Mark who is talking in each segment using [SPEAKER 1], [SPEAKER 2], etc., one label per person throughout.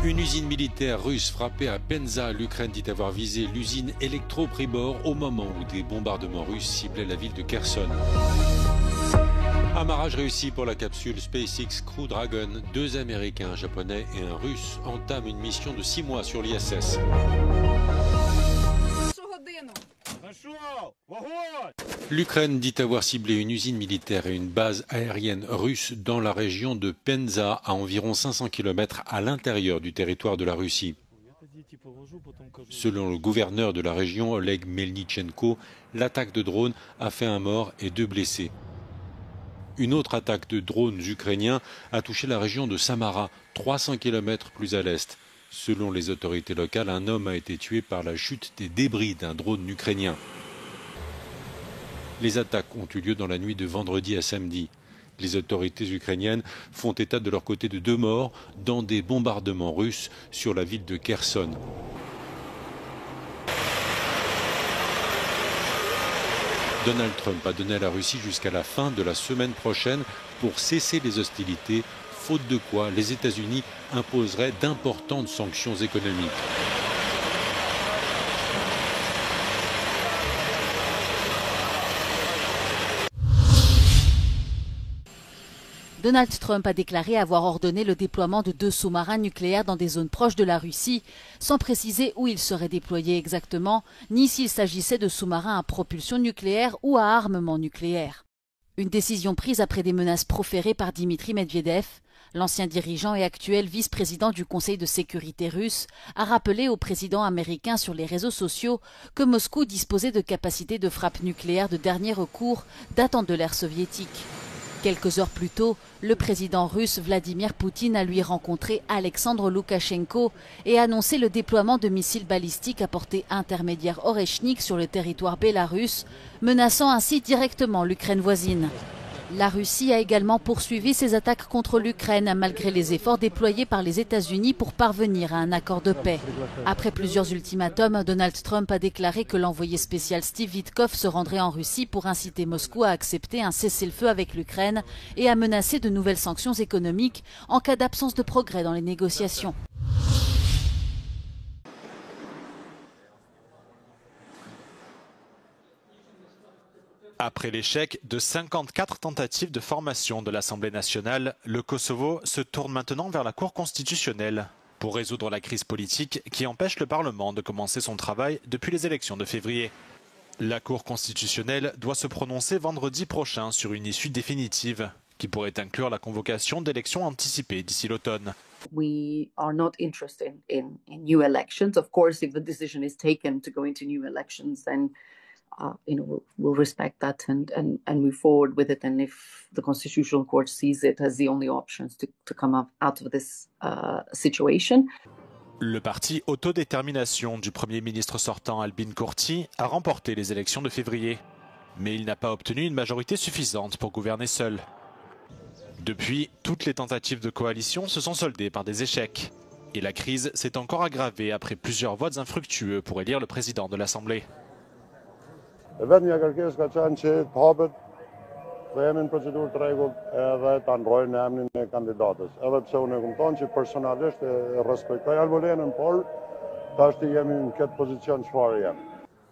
[SPEAKER 1] Une usine militaire russe frappée à Penza, l'Ukraine dit avoir visé l'usine Electropribor au moment où des bombardements russes ciblaient la ville de Kherson. Amarrage réussi pour la capsule SpaceX Crew Dragon. 2 Américains, un Japonais et un Russe entament une mission de 6 mois sur l'ISS. L'Ukraine dit avoir ciblé une usine militaire et une base aérienne russe dans la région de Penza, à environ 500 km à l'intérieur du territoire de la Russie. Selon le gouverneur de la région, Oleg Melnychenko, l'attaque de drones a fait un mort et 2 blessés. Une autre attaque de drones ukrainiens a touché la région de Samara, 300 km plus à l'est. Selon les autorités locales, un homme a été tué par la chute des débris d'un drone ukrainien. Les attaques ont eu lieu dans la nuit de vendredi à samedi. Les autorités ukrainiennes font état de leur côté de 2 morts dans des bombardements russes sur la ville de Kherson. Donald Trump a donné à la Russie jusqu'à la fin de la semaine prochaine pour cesser les hostilités, faute de quoi les États-Unis imposeraient d'importantes sanctions économiques.
[SPEAKER 2] Donald Trump a déclaré avoir ordonné le déploiement de 2 sous-marins nucléaires dans des zones proches de la Russie, sans préciser où ils seraient déployés exactement, ni s'il s'agissait de sous-marins à propulsion nucléaire ou à armement nucléaire. Une décision prise après des menaces proférées par Dmitri Medvedev. L'ancien dirigeant et actuel vice-président du Conseil de sécurité russe a rappelé au président américain sur les réseaux sociaux que Moscou disposait de capacités de frappe nucléaire de dernier recours datant de l'ère soviétique. Quelques heures plus tôt, le président russe Vladimir Poutine a lui rencontré Alexandre Loukachenko et annoncé le déploiement de missiles balistiques à portée intermédiaire Oreshnik sur le territoire bélarusse, menaçant ainsi directement l'Ukraine voisine. La Russie a également poursuivi ses attaques contre l'Ukraine, malgré les efforts déployés par les États-Unis pour parvenir à un accord de paix. Après plusieurs ultimatums, Donald Trump a déclaré que l'envoyé spécial Steve Witkoff se rendrait en Russie pour inciter Moscou à accepter un cessez-le-feu avec l'Ukraine et à menacer de nouvelles sanctions économiques en cas d'absence de progrès dans les négociations.
[SPEAKER 3] Après l'échec de 54 tentatives de formation de l'Assemblée nationale, le Kosovo se tourne maintenant vers la Cour constitutionnelle pour résoudre la crise politique qui empêche le Parlement de commencer son travail depuis les élections de février. La Cour constitutionnelle doit se prononcer vendredi prochain sur une issue définitive qui pourrait inclure la convocation d'élections anticipées d'ici l'automne.
[SPEAKER 4] We are not interested in new elections. Of course, if the decision is taken to go into new elections, then we'll respect that and move forward with it. And if the Constitutional Court sees it as the only options to come out of this situation.
[SPEAKER 3] Le parti Autodétermination du Premier ministre sortant Albin Kurti a remporté les élections de février. Mais il n'a pas obtenu une majorité suffisante pour gouverner seul. Depuis, toutes les tentatives de coalition se sont soldées par des échecs. Et la crise s'est encore aggravée après plusieurs votes infructueux pour élire le président de l'Assemblée.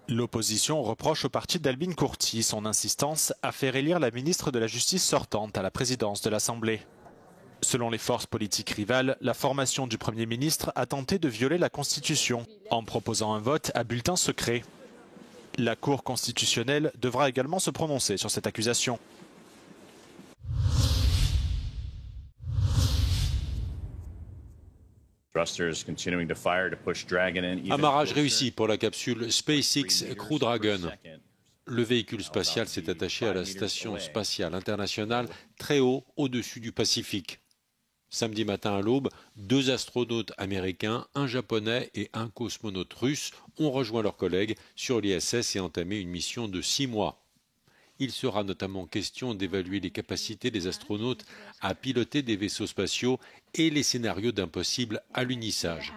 [SPEAKER 3] L'opposition reproche au parti d'Albin Kurti son insistance à faire élire la ministre de la Justice sortante à la présidence de l'Assemblée. Selon les forces politiques rivales, la formation du Premier ministre a tenté de violer la Constitution en proposant un vote à bulletin secret. La Cour constitutionnelle devra également se prononcer sur cette accusation.
[SPEAKER 1] Amarrage réussi pour la capsule SpaceX Crew Dragon. Le véhicule spatial s'est attaché à la station spatiale internationale très haut au-dessus du Pacifique. Samedi matin à l'aube, 2 astronautes américains, un japonais et un cosmonaute russe ont rejoint leurs collègues sur l'ISS et entamé une mission de 6 mois. Il sera notamment question d'évaluer les capacités des astronautes à piloter des vaisseaux spatiaux et les scénarios d'impossible alunissage.